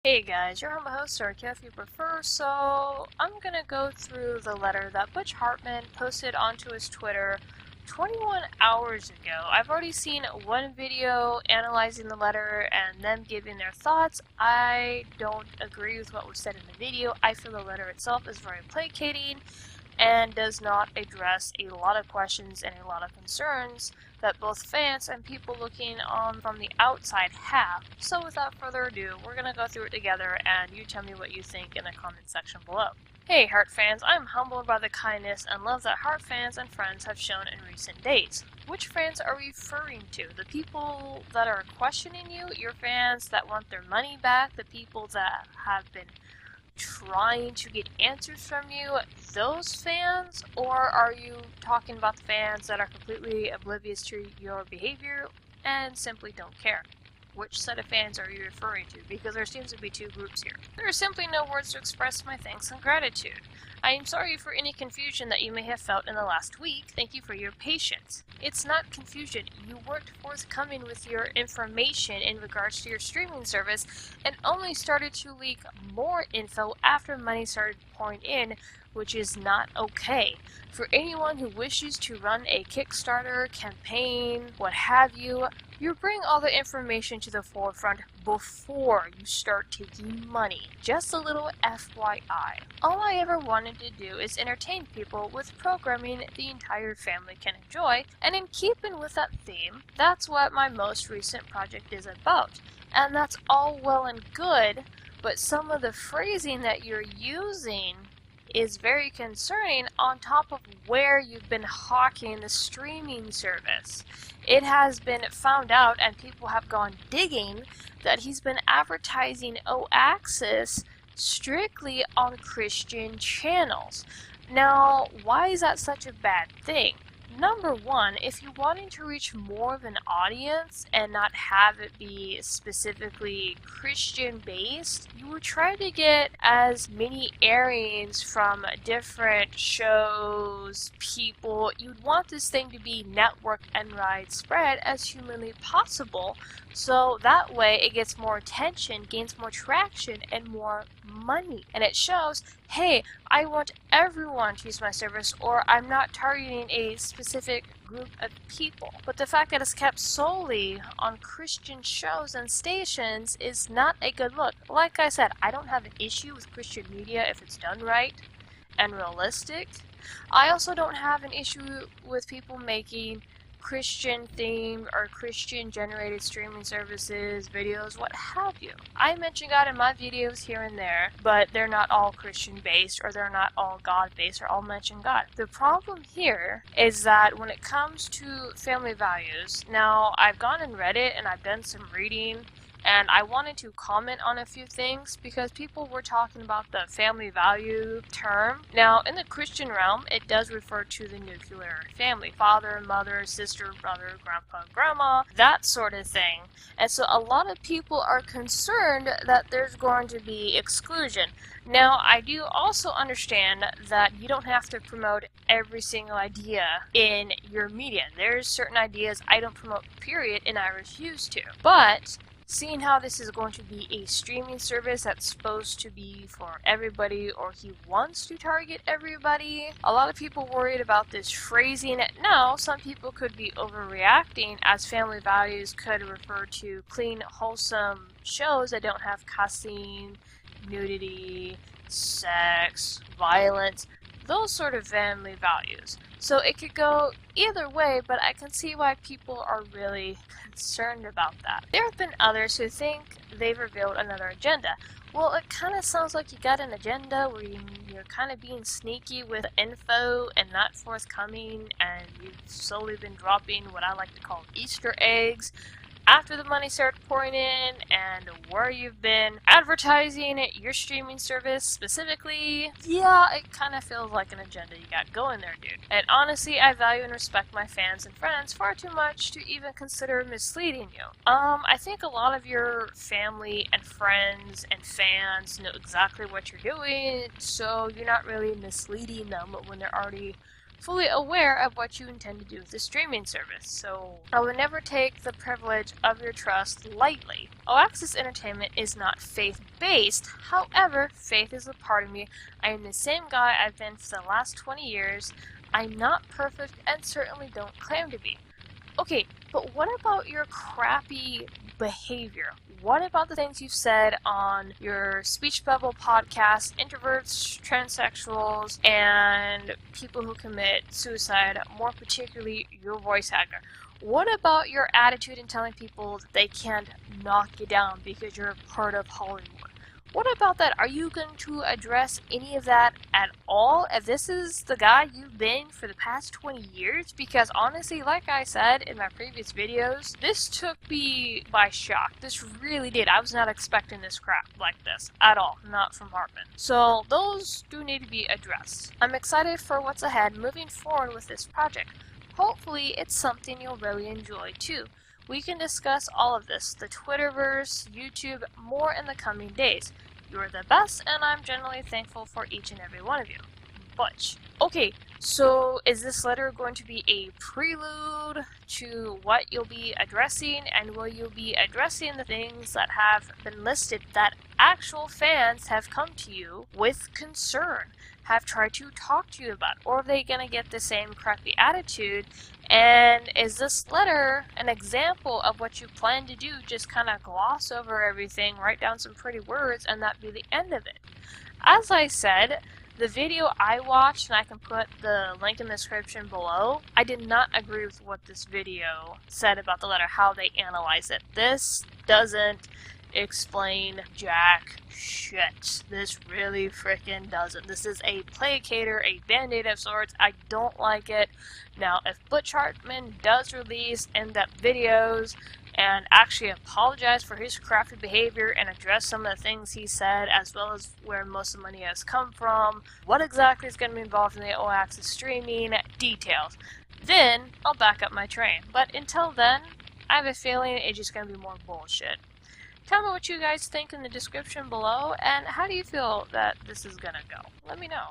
Hey guys, your humble host, or if you prefer. So, I'm gonna go through the letter that Butch Hartman posted onto his Twitter 21 hours ago. I've already seen one video analyzing the letter and them giving their thoughts. I don't agree with what was said in the video. I feel the letter itself is very placating and does not address a lot of questions and a lot of concerns that both fans and people looking on from the outside have. So without further ado, we're going to go through it together and you tell me what you think in the comment section below. Hey Heart fans, I'm humbled by the kindness and love that Heart fans and friends have shown in recent days. Which fans are we referring to? The people that are questioning you? Your fans that want their money back? The people that have been trying to get answers from you, those fans? Or are you talking about the fans that are completely oblivious to your behavior and simply don't care? Which set of fans are you referring to? Because there seems to be two groups here. There are simply no words to express my thanks and gratitude. I am sorry for any confusion that you may have felt in the last week. Thank you for your patience. It's not confusion. You weren't forthcoming with your information in regards to your streaming service and only started to leak more info after money started pouring in, which is not okay. For anyone who wishes to run a Kickstarter campaign, what have you bring all the information to the forefront before you start taking money. Just a little FYI. All I ever wanted to do is entertain people with programming the entire family can enjoy, and in keeping with that theme, that's what my most recent project is about. And that's all well and good, but some of the phrasing that you're using is very concerning on top of where you've been hawking the streaming service. It has been found out and people have gone digging that he's been advertising Oaxis strictly on Christian channels. Now, why is that such a bad thing? Number one, if you're wanting to reach more of an audience and not have it be specifically Christian based, you would try to get as many airings from different shows, people. You'd want this thing to be networked and widespread as humanly possible, so that way it gets more attention, gains more traction, and more money. And it shows, hey, I want everyone to use my service, or I'm not targeting a specific group of people. But the fact that it's kept solely on Christian shows and stations is not a good look. Like I said, I don't have an issue with Christian media if it's done right and realistic. I also don't have an issue with people making Christian themed or Christian generated streaming services, videos, what have you. I mention God in my videos here and there, but they're not all Christian based or they're not all God based or all mention God. The problem here is that when it comes to family values, now I've gone and read it and I've done some reading, and I wanted to comment on a few things because people were talking about the family value term. Now, in the Christian realm, it does refer to the nuclear family. Father, mother, sister, brother, grandpa, grandma, that sort of thing. And so a lot of people are concerned that there's going to be exclusion. Now, I do also understand that you don't have to promote every single idea in your media. There's certain ideas I don't promote, period, and I refuse to. But seeing how this is going to be a streaming service that's supposed to be for everybody, or he wants to target everybody, a lot of people worried about this phrasing. Now, some people could be overreacting, as family values could refer to clean, wholesome shows that don't have cussing, nudity, sex, violence, those sort of family values. So it could go either way, but I can see why people are really concerned about that. There have been others who think they've revealed another agenda. Well, it kind of sounds like you got an agenda where you're kind of being sneaky with info and not forthcoming, and you've slowly been dropping what I like to call Easter eggs after the money started pouring in, and where you've been advertising your streaming service specifically. Yeah, it kind of feels like an agenda you got going there, dude. And honestly, I value and respect my fans and friends far too much to even consider misleading you. I think a lot of your family and friends and fans know exactly what you're doing, so you're not really misleading them when they're already fully aware of what you intend to do with the streaming service, so I would never take the privilege of your trust lightly. Oaxis Entertainment is not faith-based, however, faith is a part of me. I am the same guy I've been for the last 20 years. I'm not perfect and certainly don't claim to be. Okay, but what about your crappy behavior? What about the things you've said on your Speech Bubble podcast, introverts, transsexuals, and people who commit suicide, more particularly your voice actor? What about your attitude in telling people that they can't knock you down because you're part of Hollywood? What about that? Are you going to address any of that at all? If this is the guy you've been for the past 20 years? Because honestly, like I said in my previous videos, this took me by shock. This really did. I was not expecting this crap like this at all. Not from Hartman. So those do need to be addressed. I'm excited for what's ahead moving forward with this project. Hopefully it's something you'll really enjoy too. We can discuss all of this, the Twitterverse, YouTube, more in the coming days. You're the best, and I'm genuinely thankful for each and every one of you. Butch. Okay, so is this letter going to be a prelude to what you'll be addressing, and will you be addressing the things that have been listed that actual fans have come to you with concern, have tried to talk to you about, or are they going to get the same crappy attitude? And is this letter an example of what you plan to do, just kind of gloss over everything, write down some pretty words, and that be the end of it? As I said, the video I watched, and I can put the link in the description below, I did not agree with what this video said about the letter, how they analyze it. This doesn't explain jack shit. This really freaking doesn't. This is a placator, a band-aid of sorts. I don't like it. Now, if Butch Hartman does release in-depth videos and actually apologize for his crappy behavior and address some of the things he said, as well as where most of the money has come from, what exactly is going to be involved in the Oaxis streaming, details, then I'll back up my train. But until then, I have a feeling it's just going to be more bullshit. Tell me what you guys think in the description below, and how do you feel that this is gonna go? Let me know.